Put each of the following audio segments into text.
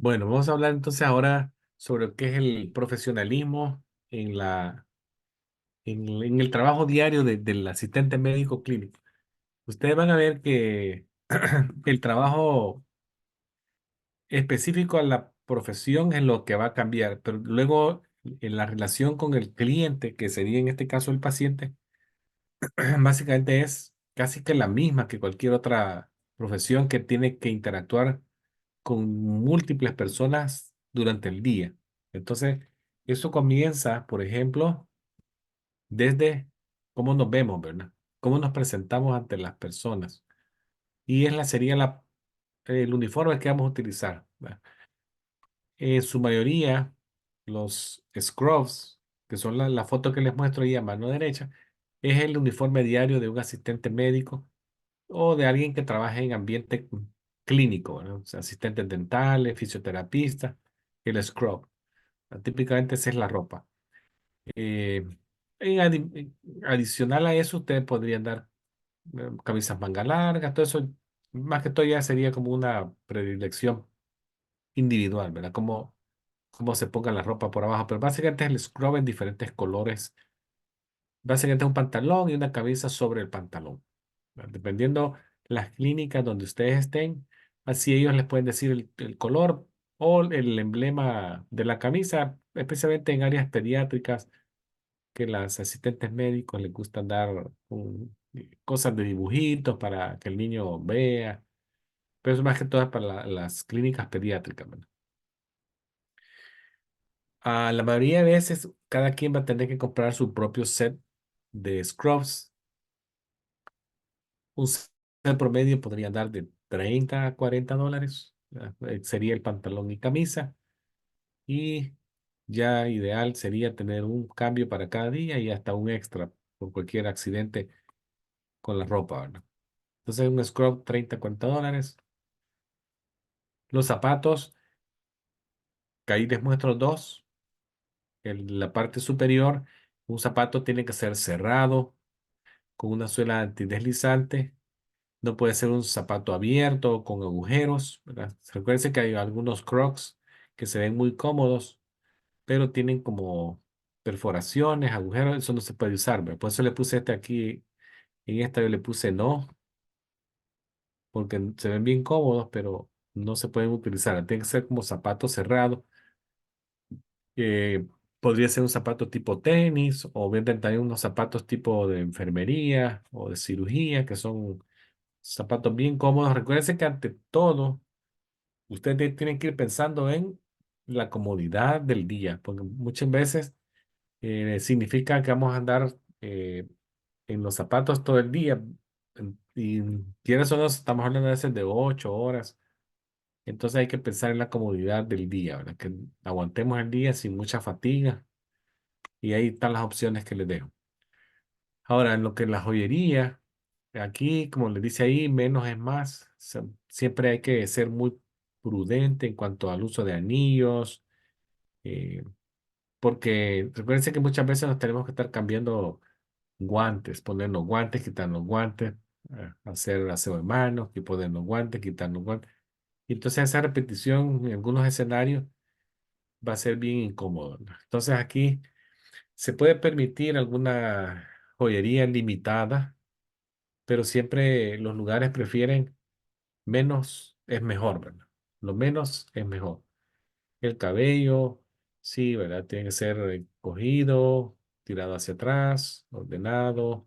Bueno, vamos a hablar entonces ahora sobre qué es el profesionalismo en en el trabajo diario del asistente médico clínico. Ustedes van a ver que el trabajo específico a la profesión es lo que va a cambiar, pero luego en la relación con el cliente, que sería en este caso el paciente, básicamente es casi que la misma que cualquier otra profesión que tiene que interactuar con múltiples personas durante el día. Entonces, eso comienza, por ejemplo, desde cómo nos vemos, ¿verdad? Cómo nos presentamos ante las personas. Y sería el uniforme que vamos a utilizar, ¿verdad? En su mayoría, los scrubs, que son la foto que les muestro ahí a mano derecha, es el uniforme diario de un asistente médico o de alguien que trabaje en ambiente clínico, ¿no? O sea, asistentes dentales, fisioterapistas, el scrub. Típicamente esa es la ropa. Eh, Adicional a eso, ustedes podrían dar camisas manga largas, todo eso, más que todo ya sería como una predilección individual, ¿verdad? Cómo se ponga la ropa por abajo, pero básicamente es el scrub en diferentes colores. Básicamente un pantalón y una camisa sobre el pantalón. Dependiendo las clínicas donde ustedes estén, así ellos les pueden decir el color o el emblema de la camisa, especialmente en áreas pediátricas, que las asistentes médicos les gustan dar cosas de dibujitos para que el niño vea, pero eso más que todo es para las clínicas pediátricas, ¿verdad? La mayoría de veces, cada quien va a tener que comprar su propio set de scrubs. Un set promedio podría andar de 30 a $40. Sería el pantalón y camisa. Y ya ideal sería tener un cambio para cada día y hasta un extra por cualquier accidente con la ropa, ¿verdad? Entonces un scrub 30 a $40. Los zapatos, que ahí les muestro dos. La parte superior, un zapato tiene que ser cerrado con una suela antideslizante. No puede ser un zapato abierto con agujeros, ¿verdad? Recuerden que hay algunos Crocs que se ven muy cómodos, pero tienen como perforaciones, agujeros, eso no se puede usar, ¿verdad? Por eso le puse este aquí, en esta yo le puse no, porque se ven bien cómodos, pero no se pueden utilizar. Tiene que ser como zapato cerrado. Podría ser un zapato tipo tenis, o venden también unos zapatos tipo de enfermería o de cirugía, que son zapatos bien cómodos. Recuerden que ante todo, ustedes tienen que ir pensando en la comodidad del día, porque muchas veces significa que vamos a andar en los zapatos todo el día. Y quieres o no, estamos hablando a veces de 8 horas. Entonces hay que pensar en la comodidad del día, ¿verdad? Que aguantemos el día sin mucha fatiga. Y ahí están las opciones que les dejo. Ahora, en lo que es la joyería, aquí, como les dice ahí, menos es más. Siempre hay que ser muy prudente en cuanto al uso de anillos, eh, porque recuerden que muchas veces nos tenemos que estar cambiando guantes, ponernos guantes, quitarnos guantes, hacer aseo de manos, y ponernos guantes, quitarnos guantes. Y entonces esa repetición en algunos escenarios va a ser bien incómodo, ¿no? Entonces aquí se puede permitir alguna joyería limitada, pero siempre los lugares prefieren menos es mejor, ¿verdad? Lo menos es mejor. El cabello, sí, ¿verdad? Tiene que ser cogido, tirado hacia atrás, ordenado,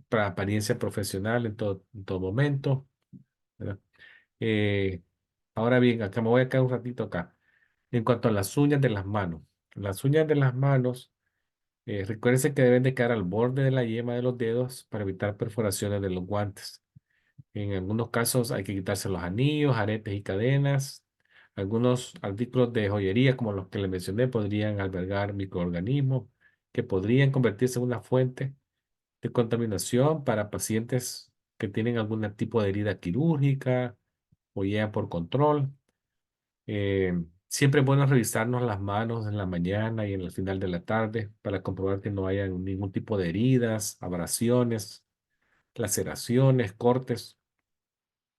para apariencia profesional en todo momento, ¿verdad? Eh, Ahora bien, acá me voy a quedar un ratito acá. En cuanto a las uñas de las manos. Las uñas de las manos, recuérdense que deben de quedar al borde de la yema de los dedos para evitar perforaciones de los guantes. En algunos casos hay que quitarse los anillos, aretes y cadenas. Algunos artículos de joyería, como los que le mencioné, podrían albergar microorganismos que podrían convertirse en una fuente de contaminación para pacientes que tienen algún tipo de herida quirúrgica o ya por control. Siempre es bueno revisarnos las manos en la mañana y en el final de la tarde para comprobar que no haya ningún tipo de heridas, abrasiones, laceraciones, cortes.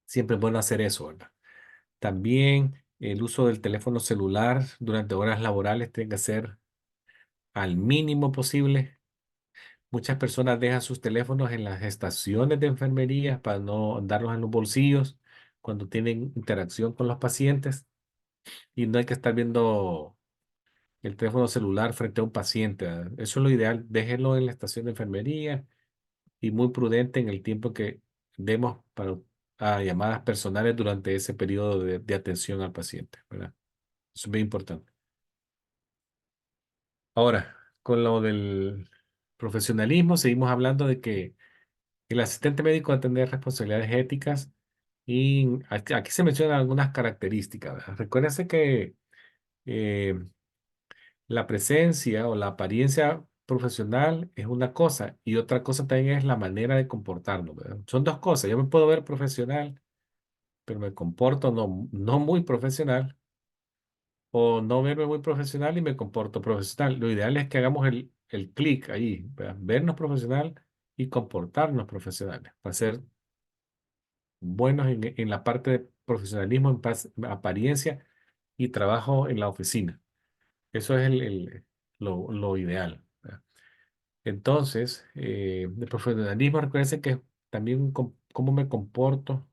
Siempre es bueno hacer eso, ¿verdad? También el uso del teléfono celular durante horas laborales tiene que ser al mínimo posible. Muchas personas dejan sus teléfonos en las estaciones de enfermería para no andarlos en los bolsillos cuando tienen interacción con los pacientes y no hay que estar viendo el teléfono celular frente a un paciente. Eso es lo ideal. Déjenlo en la estación de enfermería y muy prudente en el tiempo que demos para llamadas personales durante ese periodo de atención al paciente, ¿verdad? Eso es bien importante. Ahora, con lo del profesionalismo, seguimos hablando de que el asistente médico va a tener responsabilidades éticas y aquí se mencionan algunas características, ¿verdad? Recuérdense que eh, la presencia o la apariencia profesional es una cosa y otra cosa también es la manera de comportarnos, ¿verdad? Son dos cosas. Yo me puedo ver profesional, pero me comporto no muy profesional o no verme muy profesional y me comporto profesional. Lo ideal es que hagamos el clic ahí, ¿verdad? Vernos profesional y comportarnos profesionales para ser buenos en la parte de profesionalismo, apariencia y trabajo en la oficina. Eso es lo ideal, ¿verdad? Entonces, de profesionalismo, recuerden que también cómo me comporto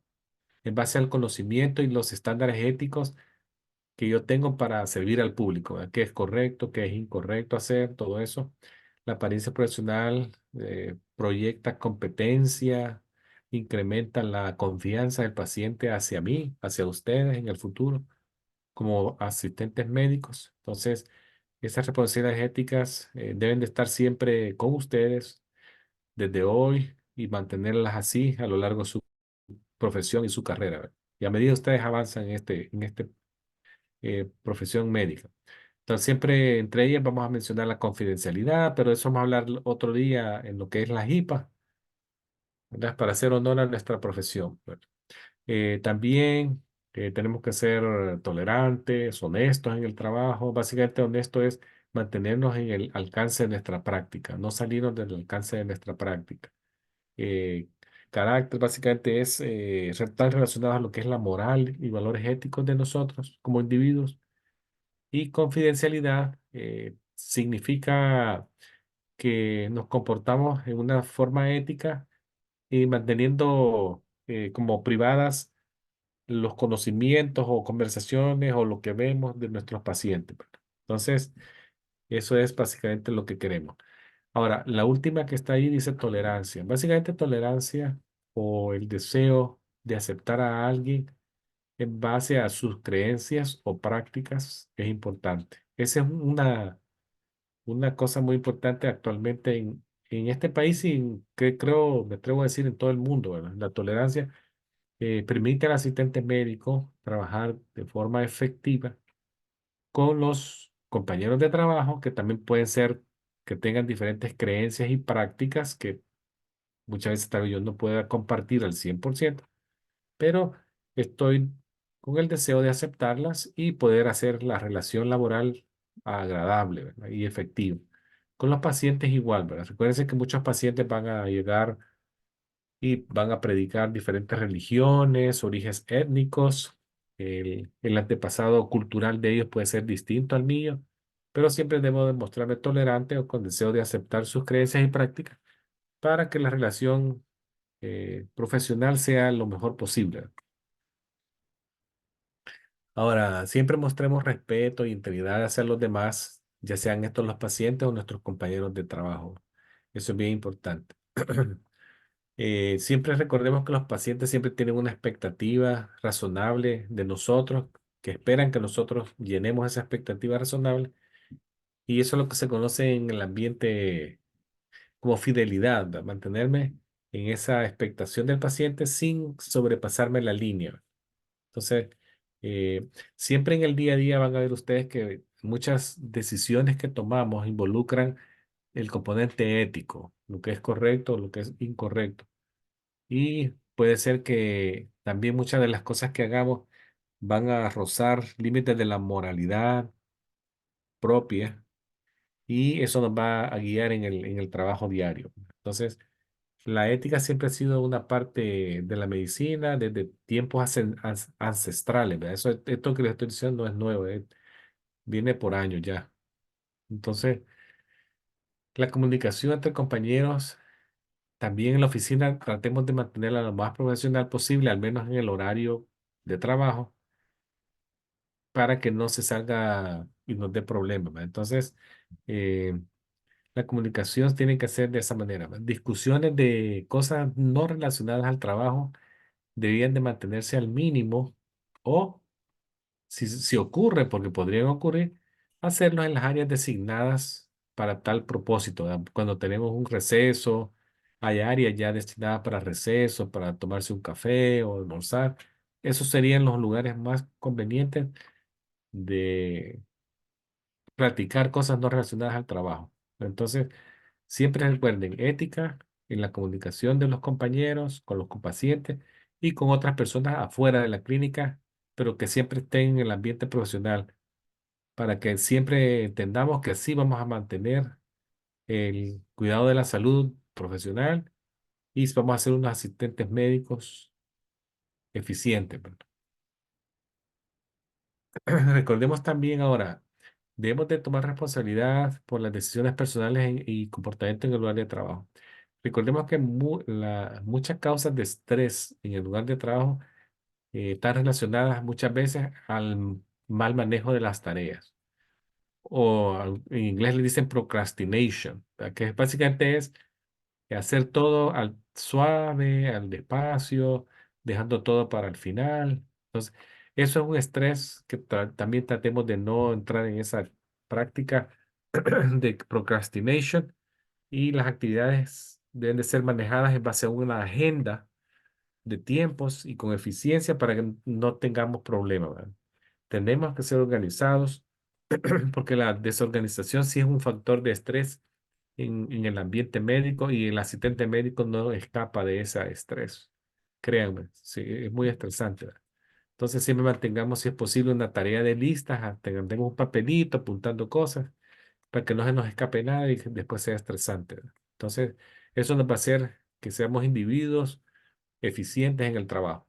en base al conocimiento y los estándares éticos que yo tengo para servir al público, ¿verdad? Qué es correcto, qué es incorrecto hacer, todo eso. La apariencia profesional proyecta competencia, incrementa la confianza del paciente hacia mí, hacia ustedes en el futuro, como asistentes médicos. Entonces, esas responsabilidades éticas deben de estar siempre con ustedes desde hoy y mantenerlas así a lo largo de su profesión y su carrera, ¿verdad? Y a medida que ustedes avanzan en este profesión médica. Entonces, siempre entre ellas vamos a mencionar la confidencialidad, pero eso vamos a hablar otro día en lo que es la HIPAA, ¿verdad? Para hacer honor a nuestra profesión, ¿verdad? También tenemos que ser tolerantes, honestos en el trabajo. Básicamente, honesto es mantenernos en el alcance de nuestra práctica, no salirnos del alcance de nuestra práctica. Eh, Carácter básicamente es tan relacionado a lo que es la moral y valores éticos de nosotros como individuos. Y confidencialidad significa que nos comportamos en una forma ética y manteniendo como privadas los conocimientos o conversaciones o lo que vemos de nuestros pacientes, ¿verdad? Entonces, eso es básicamente lo que queremos. Ahora, la última que está ahí dice tolerancia. Básicamente tolerancia o el deseo de aceptar a alguien en base a sus creencias o prácticas es importante. Esa es una cosa muy importante actualmente en este país y que creo, me atrevo a decir en todo el mundo, ¿verdad? La tolerancia permite al asistente médico trabajar de forma efectiva con los compañeros de trabajo que también pueden ser que tengan diferentes creencias y prácticas que muchas veces tal vez yo no pueda compartir al 100%, pero estoy con el deseo de aceptarlas y poder hacer la relación laboral agradable, ¿verdad? Y efectiva. Con los pacientes igual, ¿verdad? Recuerden que muchos pacientes van a llegar y van a predicar diferentes religiones, orígenes étnicos. El antepasado cultural de ellos puede ser distinto al mío, pero siempre debo demostrarme tolerante o con deseo de aceptar sus creencias y prácticas para que la relación profesional sea lo mejor posible. Ahora, siempre mostremos respeto e integridad hacia los demás, ya sean estos los pacientes o nuestros compañeros de trabajo. Eso es bien importante. Siempre recordemos que los pacientes siempre tienen una expectativa razonable de nosotros, que esperan que nosotros llenemos esa expectativa razonable. Y eso es lo que se conoce en el ambiente como fidelidad, ¿verdad? Mantenerme en esa expectación del paciente sin sobrepasarme la línea. Entonces, eh, siempre en el día a día van a ver ustedes que muchas decisiones que tomamos involucran el componente ético, lo que es correcto, lo que es incorrecto. Y puede ser que también muchas de las cosas que hagamos van a rozar límites de la moralidad propia y eso nos va a guiar en el trabajo diario. Entonces, La ética siempre ha sido una parte de la medicina desde tiempos ancestrales, ¿verdad? Esto que les estoy diciendo no es nuevo, viene por años ya. Entonces, la comunicación entre compañeros, también en la oficina, tratemos de mantenerla lo más profesional posible, al menos en el horario de trabajo, para que no se salga y nos dé problemas, ¿verdad? Entonces, eh, la comunicación tiene que ser de esa manera, ¿verdad? Discusiones de cosas no relacionadas al trabajo debían de mantenerse al mínimo o, si ocurre, porque podrían ocurrir, hacerlo en las áreas designadas para tal propósito, ¿verdad? Cuando tenemos un receso, hay áreas ya destinadas para receso, para tomarse un café o almorzar. Esos serían los lugares más convenientes de practicar cosas no relacionadas al trabajo. Entonces, siempre recuerden ética en la comunicación de los compañeros, con los pacientes y con otras personas afuera de la clínica, pero que siempre estén en el ambiente profesional, para que siempre entendamos que así vamos a mantener el cuidado de la salud profesional y vamos a ser unos asistentes médicos eficientes, ¿verdad? Recordemos también ahora, debemos de tomar responsabilidad por las decisiones personales y comportamiento en el lugar de trabajo. Recordemos que muchas causas de estrés en el lugar de trabajo están relacionadas muchas veces al mal manejo de las tareas. En inglés le dicen procrastination, ¿verdad? Que básicamente es hacer todo al suave, al despacio, dejando todo para el final. Entonces, eso es un estrés que también tratemos de no entrar en esa práctica de procrastination, y las actividades deben de ser manejadas en base a una agenda de tiempos y con eficiencia para que no tengamos problemas, ¿verdad? Tenemos que ser organizados porque la desorganización sí es un factor de estrés en el ambiente médico, y el asistente médico no escapa de ese estrés. Créanme, sí, es muy estresante, ¿verdad? Entonces siempre mantengamos, si es posible, una tarea de listas, tengamos un papelito apuntando cosas para que no se nos escape nada y que después sea estresante, ¿verdad? Entonces, eso nos va a hacer que seamos individuos eficientes en el trabajo.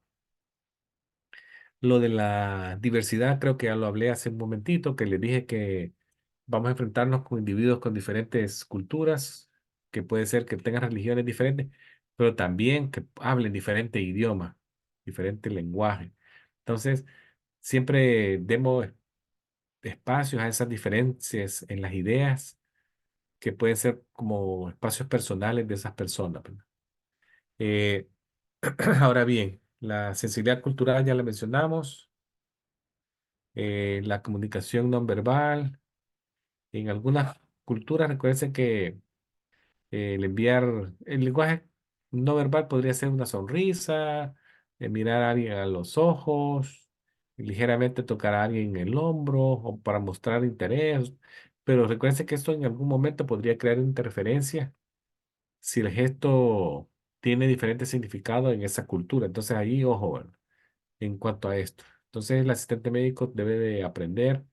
Lo de la diversidad, creo que ya lo hablé hace un momentito, que les dije que vamos a enfrentarnos con individuos con diferentes culturas, que puede ser que tengan religiones diferentes, pero también que hablen diferente idioma, diferente lenguaje. Entonces, siempre demos espacios a esas diferencias en las ideas, que pueden ser como espacios personales de esas personas, ¿verdad? Eh, ahora bien, la sensibilidad cultural ya la mencionamos, la comunicación no verbal. En algunas culturas, recuerden que el lenguaje no verbal podría ser una sonrisa, mirar a alguien a los ojos, ligeramente tocar a alguien en el hombro o para mostrar interés. Pero recuerden que esto en algún momento podría crear interferencia si el gesto tiene diferente significado en esa cultura. Entonces ahí, ojo, ¿verdad? En cuanto a esto. Entonces el asistente médico debe de aprender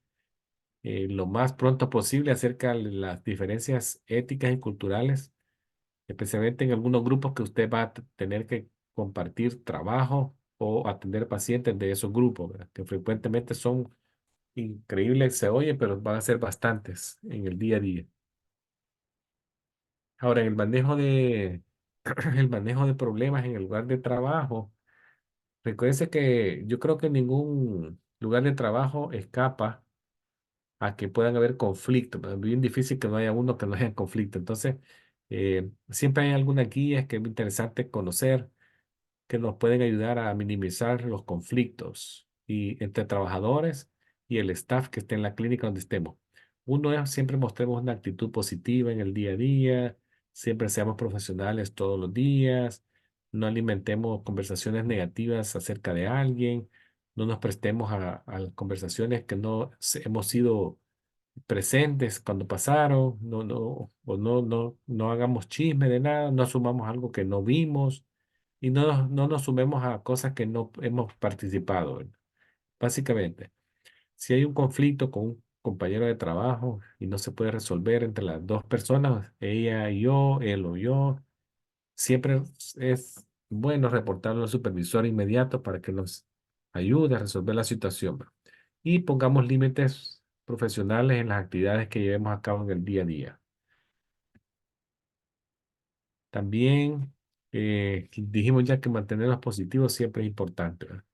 lo más pronto posible acerca de las diferencias éticas y culturales, especialmente en algunos grupos que usted va a tener que compartir trabajo o atender pacientes de esos grupos, ¿verdad? Que frecuentemente son increíbles, se oye, pero van a ser bastantes en el día a día. Ahora, en el manejo el manejo de problemas en el lugar de trabajo, recuerde que yo creo que ningún lugar de trabajo escapa a que puedan haber conflictos, pero es bien difícil que no haya uno que no haya conflicto. Entonces, siempre hay algunas guías que es muy interesante conocer, que nos pueden ayudar a minimizar los conflictos y entre trabajadores y el staff que esté en la clínica donde estemos. Uno es siempre mostremos una actitud positiva en el día a día, siempre seamos profesionales todos los días, no alimentemos conversaciones negativas acerca de alguien, no nos prestemos a conversaciones que hemos sido presentes cuando pasaron, no hagamos chisme de nada, no asumamos algo que no vimos y no nos sumemos a cosas que no hemos participado, ¿verdad? Básicamente, si hay un conflicto con un compañero de trabajo y no se puede resolver entre las dos personas, ella y yo, él o yo, Siempre es bueno reportarlo al supervisor inmediato para que nos ayude a resolver la situación, ¿verdad? Y pongamos límites profesionales en las actividades que llevemos a cabo en el día a día. También dijimos ya que mantenernos positivos siempre es importante, ¿verdad?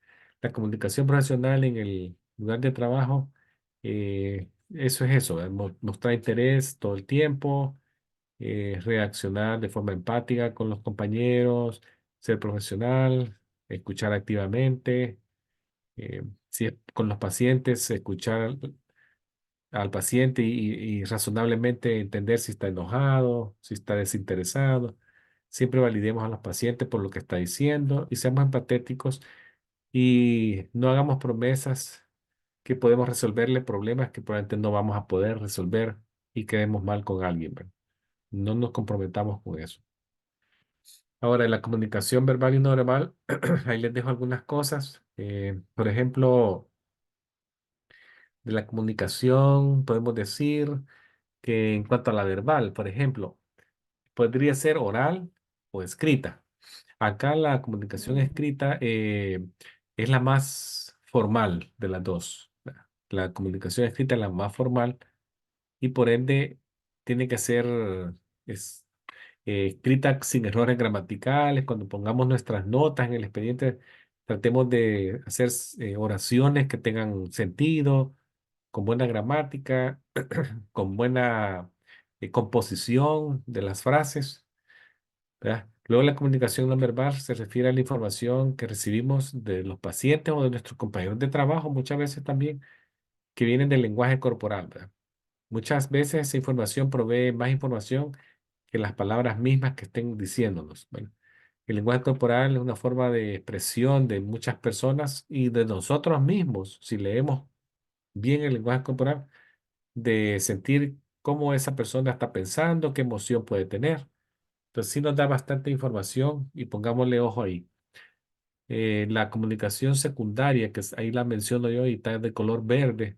La comunicación profesional en el lugar de trabajo, eso es eso, ¿verdad? Mostrar interés todo el tiempo, reaccionar de forma empática con los compañeros, ser profesional, escuchar activamente, si es con los pacientes, escuchar al paciente y razonablemente entender si está enojado, si está desinteresado. Siempre validemos a los pacientes por lo que está diciendo y seamos empatéticos y no hagamos promesas que podemos resolverle problemas que probablemente no vamos a poder resolver y quedemos mal con alguien, ¿verdad? No nos comprometamos con eso. Ahora, en la comunicación verbal y no verbal, ahí les dejo algunas cosas. Por ejemplo, de la comunicación podemos decir que en cuanto a la verbal, por ejemplo, podría ser oral o escrita. Acá la comunicación escrita es la más formal de las dos. La comunicación escrita es la más formal y por ende tiene que ser es, escrita sin errores gramaticales. Cuando pongamos nuestras notas en el expediente, tratemos de hacer oraciones que tengan sentido, con buena gramática, con buena composición de las frases, ¿verdad? Luego la comunicación no verbal se refiere a la información que recibimos de los pacientes o de nuestros compañeros de trabajo, muchas veces también, que vienen del lenguaje corporal, ¿verdad? Muchas veces esa información provee más información que las palabras mismas que estén diciéndonos. Bueno, el lenguaje corporal es una forma de expresión de muchas personas y de nosotros mismos, si leemos bien el lenguaje corporal, de sentir cómo esa persona está pensando, qué emoción puede tener. Entonces sí nos da bastante información y pongámosle ojo ahí. La comunicación secundaria, ahí la menciono yo y está de color verde,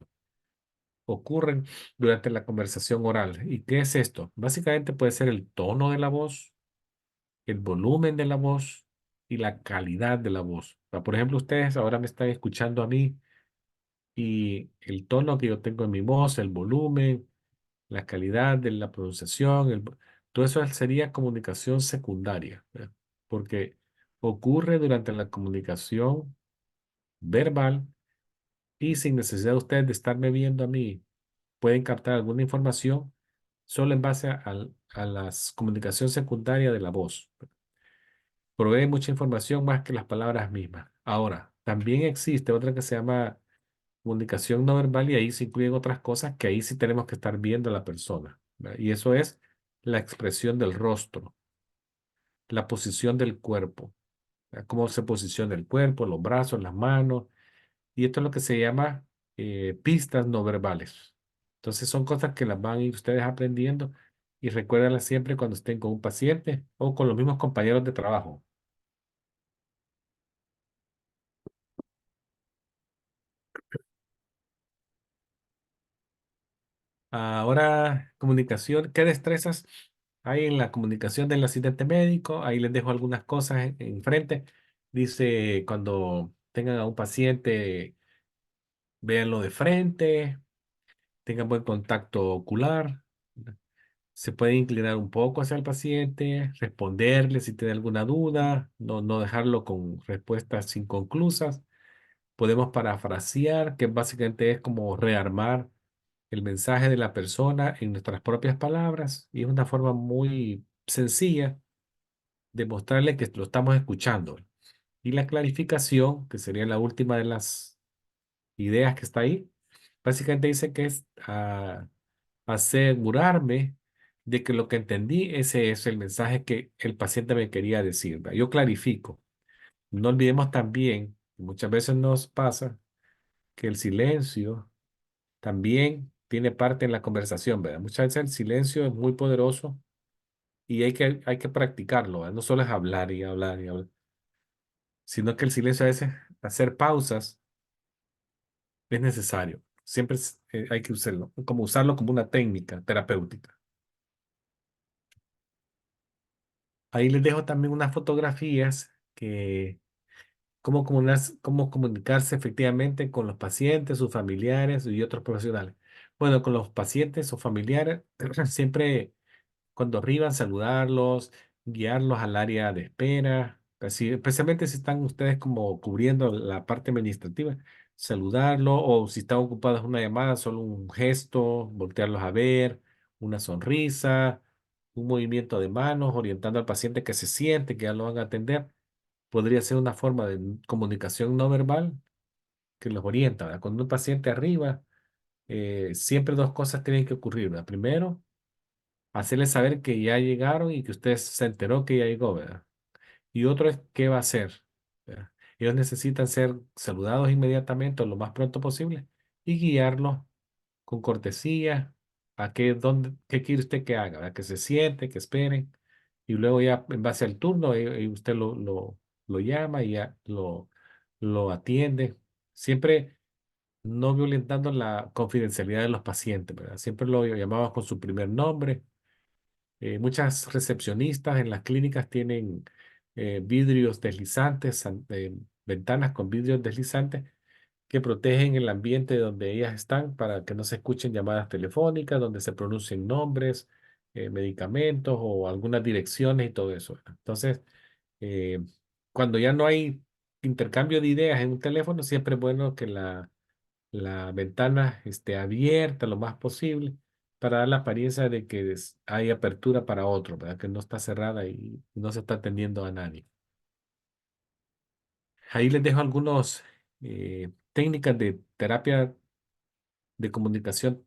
ocurren durante la conversación oral. ¿Y qué es esto? Básicamente puede ser el tono de la voz, el volumen de la voz y la calidad de la voz. O sea, por ejemplo, ustedes ahora me están escuchando a mí y el tono que yo tengo en mi voz, el volumen, la calidad de la pronunciación, todo eso sería comunicación secundaria, ¿verdad? Porque ocurre durante la comunicación verbal y sin necesidad de ustedes de estarme viendo a mí, pueden captar alguna información solo en base a la comunicación secundaria de la voz. Provee mucha información más que las palabras mismas. Ahora, también existe otra que se llama comunicación no verbal y ahí se incluyen otras cosas que ahí sí tenemos que estar viendo a la persona, ¿verdad? Y eso es la expresión del rostro, la posición del cuerpo, ¿verdad? Cómo se posiciona el cuerpo, los brazos, las manos. Y esto es lo que se llama pistas no verbales. Entonces son cosas que las van a ir ustedes aprendiendo y recuérdenlas siempre cuando estén con un paciente o con los mismos compañeros de trabajo. Ahora, comunicación, ¿qué destrezas hay en la comunicación del asistente médico? Ahí les dejo algunas cosas enfrente. Dice, cuando tengan a un paciente, véanlo de frente, tengan buen contacto ocular. Se puede inclinar un poco hacia el paciente, responderle si tiene alguna duda, no dejarlo con respuestas inconclusas. Podemos parafrasear, que básicamente es como rearmar el mensaje de la persona en nuestras propias palabras y es una forma muy sencilla de mostrarle que lo estamos escuchando. Y la clarificación, que sería la última de las ideas que está ahí, básicamente dice que es asegurarme de que lo que entendí, ese es el mensaje que el paciente me quería decir, ¿verdad? Yo clarifico. No olvidemos también, muchas veces nos pasa que el silencio también tiene parte en la conversación, ¿verdad? Muchas veces el silencio es muy poderoso y hay que practicarlo, ¿verdad? No solo es hablar y hablar y hablar, sino que el silencio a veces, hacer pausas es necesario. Siempre hay que usarlo como una técnica terapéutica. Ahí les dejo también unas fotografías que cómo comunicarse efectivamente con los pacientes, sus familiares y otros profesionales. Bueno, con los pacientes o familiares, siempre cuando arriban, saludarlos, guiarlos al área de espera, especialmente si están ustedes como cubriendo la parte administrativa, saludarlo o si están ocupados en una llamada, solo un gesto, voltearlos a ver, una sonrisa, un movimiento de manos, orientando al paciente que se siente, que ya lo van a atender. Podría ser una forma de comunicación no verbal que los orienta, ¿verdad? Cuando un paciente arriba, siempre dos cosas tienen que ocurrir, ¿verdad? Primero, hacerle saber que ya llegaron y que usted se enteró que ya llegó, ¿verdad? Y otro es qué va a hacer, ¿verdad? Ellos necesitan ser saludados inmediatamente o lo más pronto posible y guiarlos con cortesía a qué quiere usted que haga, ¿verdad? Que se siente, que esperen y luego ya en base al turno usted lo llama y ya lo atiende. Siempre no violentando la confidencialidad de los pacientes, ¿verdad? Siempre lo llamamos con su primer nombre. Muchas recepcionistas en las clínicas tienen vidrios deslizantes, ventanas con vidrios deslizantes que protegen el ambiente donde ellas están para que no se escuchen llamadas telefónicas, donde se pronuncien nombres, medicamentos o algunas direcciones y todo eso. Entonces, eh, cuando ya no hay intercambio de ideas en un teléfono, siempre es bueno que la ventana esté abierta lo más posible para dar la apariencia de que hay apertura para otro, ¿verdad? Que no está cerrada y no se está atendiendo a nadie. Ahí les dejo algunas técnicas de terapia de comunicación.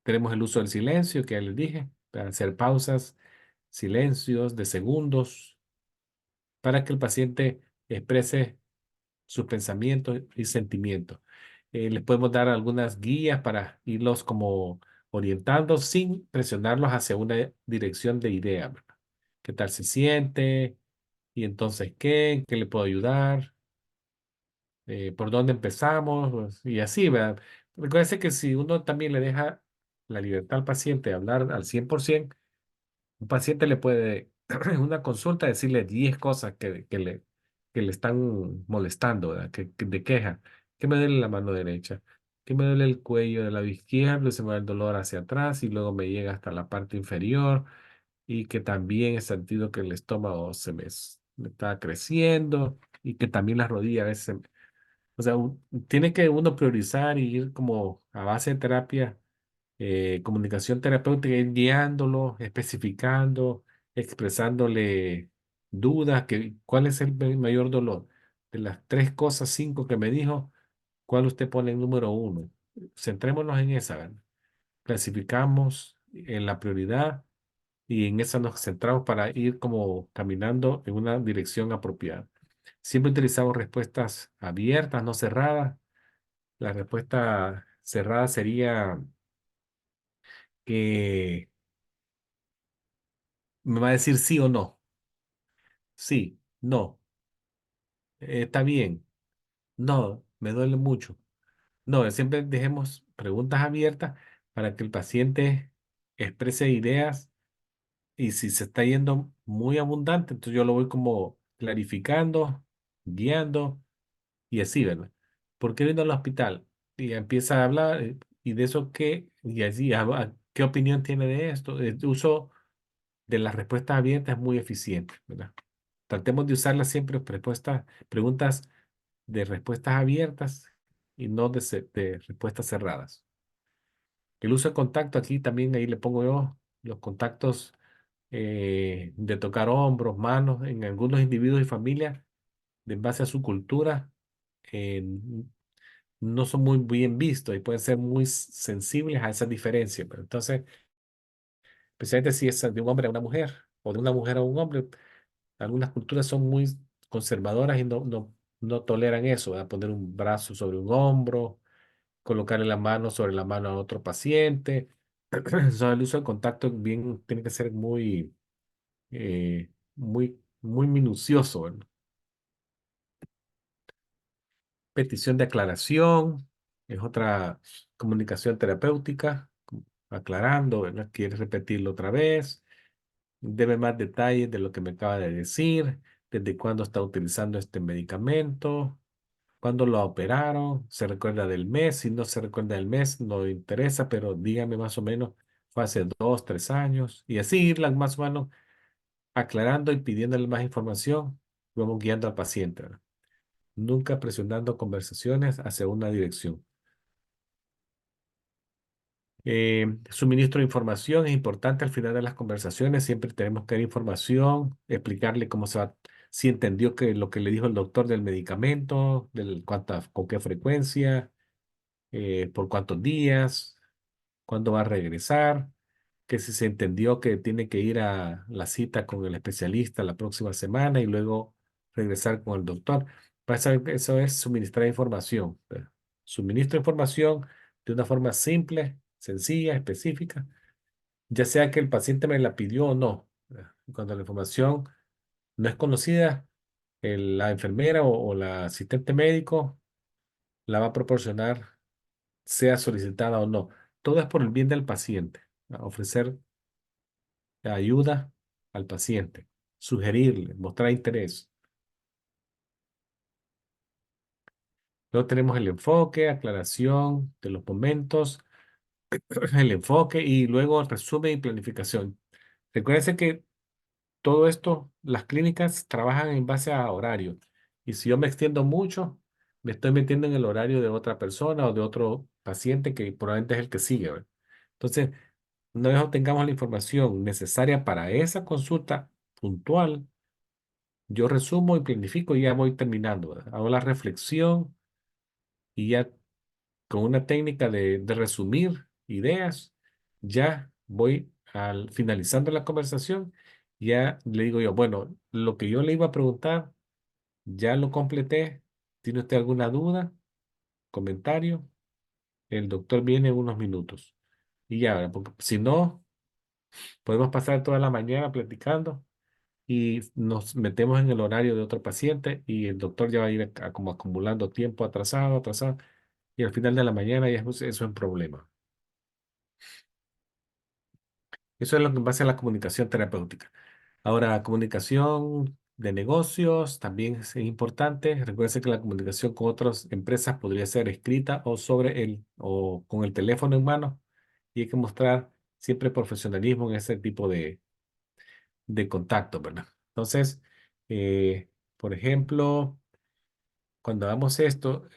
Tenemos el uso del silencio, que ya les dije, para hacer pausas, silencios de segundos, para que el paciente exprese sus pensamientos y sentimientos. Les podemos dar algunas guías para irlos como orientando sin presionarlos hacia una dirección de idea, ¿verdad? ¿Qué tal se siente? ¿Y entonces qué? ¿En qué le puedo ayudar? ¿Por dónde empezamos? Pues, y así, ¿verdad? Recuerde que si uno también le deja la libertad al paciente de hablar al 100%, un paciente le puede, en una consulta, decirle 10 cosas que le están molestando, ¿verdad? De queja. Que me duele la mano derecha, que me duele el cuello del lado izquierdo y se me va el dolor hacia atrás y luego me llega hasta la parte inferior y que también he sentido que el estómago me está creciendo y que también las rodillas a veces, o sea, tiene que uno priorizar y ir como a base de terapia comunicación terapéutica, ir guiándolo, especificando, expresándole dudas, cuál es el mayor dolor. De las tres cosas, cinco que me dijo, ¿cuál usted pone en número uno? Centrémonos en esa, ¿verdad? Clasificamos en la prioridad y en esa nos centramos para ir como caminando en una dirección apropiada. Siempre utilizamos respuestas abiertas, no cerradas. La respuesta cerrada sería que me va a decir sí o no. Sí, no, está bien. No, me duele mucho. No, siempre dejemos preguntas abiertas para que el paciente exprese ideas y si se está yendo muy abundante, entonces yo lo voy como clarificando, guiando y así, ¿verdad? ¿Por qué vino al hospital? Y empieza a hablar y de eso qué, y así, ¿qué opinión tiene de esto? El uso de las respuestas abiertas es muy eficiente, ¿verdad? Tratemos de usarlas siempre preguntas de respuestas abiertas y no de respuestas cerradas. El uso de contacto aquí también ahí le pongo yo los contactos de tocar hombros, manos en algunos individuos y familias, en base a su cultura, eh, no son muy bien vistos y pueden ser muy sensibles a esas diferencias. Pero entonces, especialmente si es de un hombre a una mujer o de una mujer a un hombre, algunas culturas son muy conservadoras y no toleran eso, ¿verdad? Poner un brazo sobre un hombro, colocarle la mano sobre la mano a otro paciente. So, el uso del contacto bien, tiene que ser muy minucioso, ¿verdad? Petición de aclaración es otra comunicación terapéutica, aclarando, ¿verdad? ¿Quieres repetirlo otra vez? Deme más detalles de lo que me acaba de decir, desde cuándo está utilizando este medicamento, cuándo lo operaron, se recuerda del mes, si no se recuerda del mes, no interesa, pero dígame más o menos, fue hace 2, 3 años, y así irla más o menos aclarando y pidiéndole más información, vamos guiando al paciente, ¿verdad? Nunca presionando conversaciones hacia una dirección. Suministro de información es importante al final de las conversaciones. Siempre tenemos que dar información, explicarle cómo se va, si entendió que lo que le dijo el doctor del medicamento, con qué frecuencia, por cuántos días, cuándo va a regresar, que si se entendió que tiene que ir a la cita con el especialista la próxima semana y luego regresar con el doctor. Eso es suministrar información. Suministro información de una forma simple, sencilla, específica, ya sea que el paciente me la pidió o no. Cuando la información no es conocida, la enfermera o la asistente médico la va a proporcionar, sea solicitada o no. Todo es por el bien del paciente. Ofrecer ayuda al paciente, sugerirle, mostrar interés. Luego tenemos el enfoque, aclaración de los momentos, el enfoque y luego resumen y planificación. Recuérdense que todo esto, las clínicas trabajan en base a horario. Y si yo me extiendo mucho, me estoy metiendo en el horario de otra persona o de otro paciente que probablemente es el que sigue, ¿verdad? Entonces, una vez obtengamos la información necesaria para esa consulta puntual, yo resumo y planifico y ya voy terminando, ¿verdad? Hago la reflexión y ya con una técnica de resumir ideas, ya voy finalizando la conversación, ya le digo yo, bueno, lo que yo le iba a preguntar, ya lo completé. ¿Tiene usted alguna duda, comentario? El doctor viene en unos minutos. Y ya, ¿verdad? Porque si no, podemos pasar toda la mañana platicando y nos metemos en el horario de otro paciente y el doctor ya va a ir como acumulando tiempo atrasado, atrasado, y al final de la mañana ya eso es un problema. Eso es lo que en base a la comunicación terapéutica. Ahora, comunicación de negocios también es importante. Recuerden que la comunicación con otras empresas podría ser escrita o con el teléfono en mano y hay que mostrar siempre profesionalismo en ese tipo de contacto, ¿verdad? Entonces, por ejemplo, cuando hagamos esto,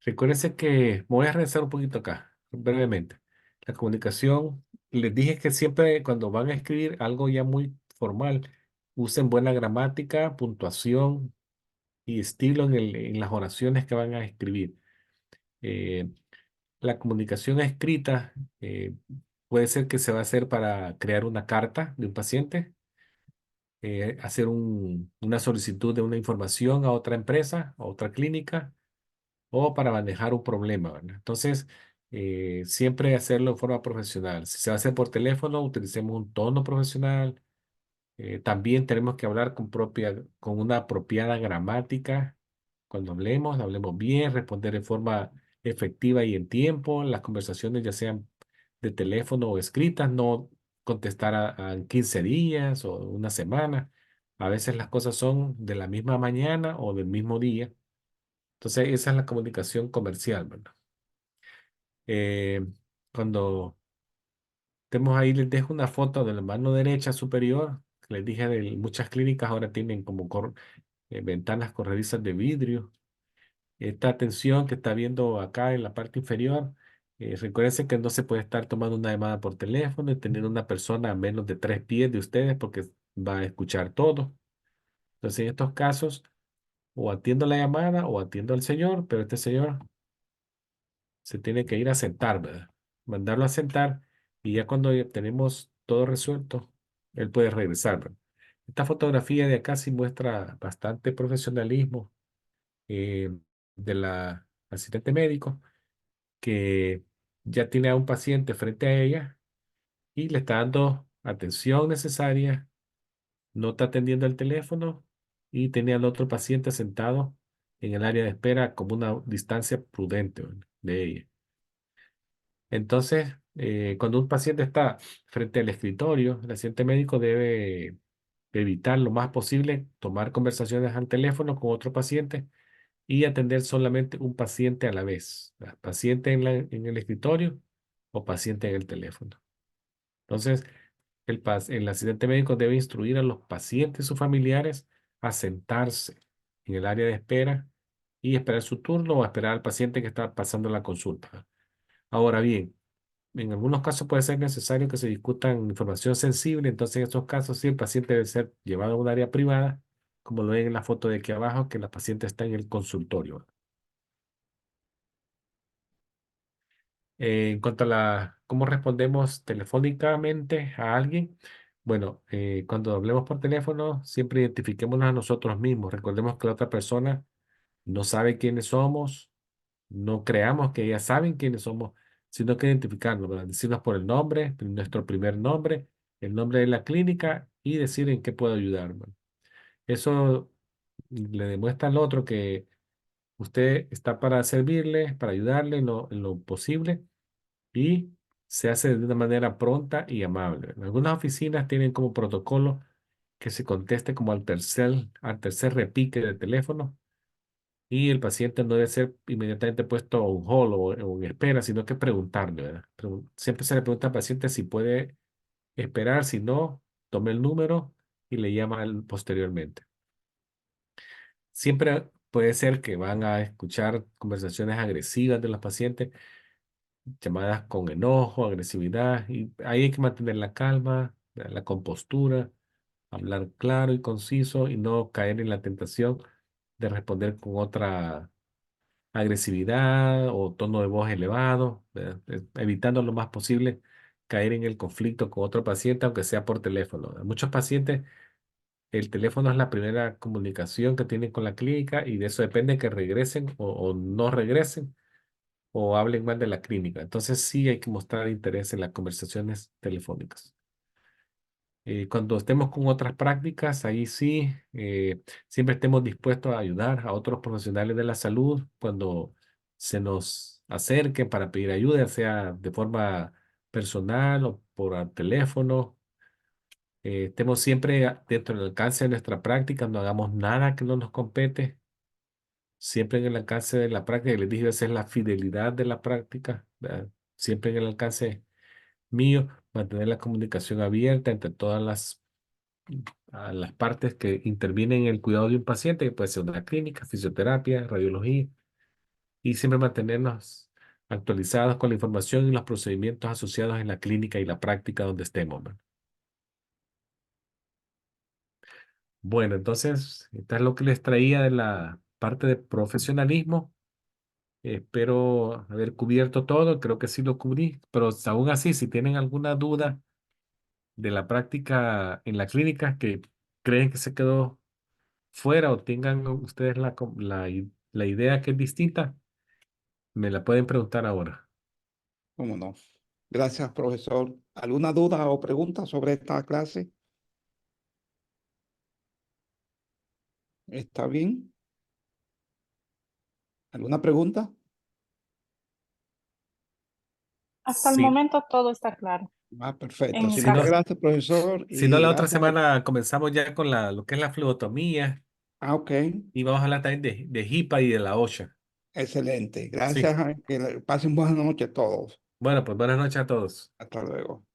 recuérdense que me voy a regresar un poquito acá, brevemente. La comunicación, les dije que siempre cuando van a escribir algo ya muy formal, usen buena gramática, puntuación y estilo en las oraciones que van a escribir. Eh, la comunicación escrita puede ser que se va a hacer para crear una carta de un paciente, hacer una solicitud de una información a otra empresa, a otra clínica o para manejar un problema, ¿verdad? Entonces, siempre hacerlo de forma profesional. Si se va a hacer por teléfono, utilicemos un tono profesional. También tenemos que hablar con una apropiada gramática. Cuando hablemos bien, responder de forma efectiva y en tiempo. Las conversaciones, ya sean de teléfono o escritas, no contestar en 15 días o una semana. A veces las cosas son de la misma mañana o del mismo día. Entonces, esa es la comunicación comercial, ¿verdad? Eh, Cuando estemos ahí, les dejo una foto de la mano derecha superior. Que les dije, muchas clínicas ahora tienen como ventanas corredizas de vidrio. Esta atención que está viendo acá en la parte inferior, recuérdense que no se puede estar tomando una llamada por teléfono y tener una persona a menos de 3 pies de ustedes porque va a escuchar todo. Entonces, en estos casos, o atiendo la llamada o atiendo al señor, pero este señor se tiene que ir a sentar, ¿verdad? Mandarlo a sentar y ya cuando ya tenemos todo resuelto, él puede regresar, ¿verdad? Esta fotografía de acá sí muestra bastante profesionalismo eh, de la asistente médico que ya tiene a un paciente frente a ella y le está dando atención necesaria, no está atendiendo el teléfono y tenía al otro paciente sentado en el área de espera como una distancia prudente, ¿verdad? De ella. Entonces, Cuando un paciente está frente al escritorio, el asistente médico debe evitar lo más posible tomar conversaciones al teléfono con otro paciente y atender solamente un paciente a la vez, paciente en el escritorio o paciente en el teléfono. Entonces, el asistente médico debe instruir a los pacientes y sus familiares a sentarse en el área de espera y esperar su turno o esperar al paciente que está pasando la consulta. Ahora bien, en algunos casos puede ser necesario que se discutan información sensible, entonces en estos casos sí el paciente debe ser llevado a un área privada, como lo ven en la foto de aquí abajo, que la paciente está en el consultorio. En cuanto a cómo respondemos telefónicamente a alguien, bueno, cuando hablemos por teléfono, siempre identifiquémonos a nosotros mismos. Recordemos que la otra persona no sabe quiénes somos, no creamos que ellas saben quiénes somos, sino que identificarnos, ¿verdad? Decirnos por el nombre, nuestro primer nombre, el nombre de la clínica y decir en qué puedo ayudar, ¿verdad? Eso le demuestra al otro que usted está para servirle, para ayudarle en lo posible y se hace de una manera pronta y amable. Algunas oficinas tienen como protocolo que se conteste como al tercer repique del teléfono y el paciente no debe ser inmediatamente puesto a un hold o en espera, sino que preguntarle, ¿verdad? Siempre se le pregunta al paciente si puede esperar, si no, tome el número y le llama posteriormente. Siempre puede ser que van a escuchar conversaciones agresivas de los pacientes, llamadas con enojo, agresividad, y ahí hay que mantener la calma, la compostura, hablar claro y conciso y no caer en la tentación de responder con otra agresividad o tono de voz elevado, ¿verdad? Evitando lo más posible caer en el conflicto con otro paciente, aunque sea por teléfono, ¿verdad? Muchos pacientes, el teléfono es la primera comunicación que tienen con la clínica y de eso depende que regresen o no regresen o hablen mal de la clínica. Entonces sí hay que mostrar interés en las conversaciones telefónicas. Cuando estemos con otras prácticas, ahí sí, siempre estemos dispuestos a ayudar a otros profesionales de la salud cuando se nos acerquen para pedir ayuda, sea de forma personal o por teléfono. Estemos siempre dentro del alcance de nuestra práctica, no hagamos nada que no nos compete, siempre en el alcance de la práctica. Y les dije, esa es la fidelidad de la práctica, ¿verdad? Siempre en el alcance mío, mantener la comunicación abierta entre todas las partes que intervienen en el cuidado de un paciente, que puede ser una clínica, fisioterapia, radiología, y siempre mantenernos actualizados con la información y los procedimientos asociados en la clínica y la práctica donde estemos, ¿verdad? Bueno, entonces, esto es lo que les traía de la parte de profesionalismo. Espero haber cubierto todo, creo que sí lo cubrí, pero aún así, si tienen alguna duda de la práctica en la clínica que creen que se quedó fuera o tengan ustedes la idea que es distinta, me la pueden preguntar ahora. ¿Cómo no? Gracias, profesor. ¿Alguna duda o pregunta sobre esta clase? ¿Está bien? ¿Alguna pregunta? Hasta el Sí, momento todo está claro. Perfecto. En Sí, si muchas no, caso, gracias, profesor. si no, Y la otra gracias. semana comenzamos ya con lo que es la flebotomía Ok. y vamos a hablar también de HIPAA y de la OSHA. Excelente. Sí, Gracias. Que pasen buenas noches todos. bueno, pues buenas noches a todos. Hasta luego.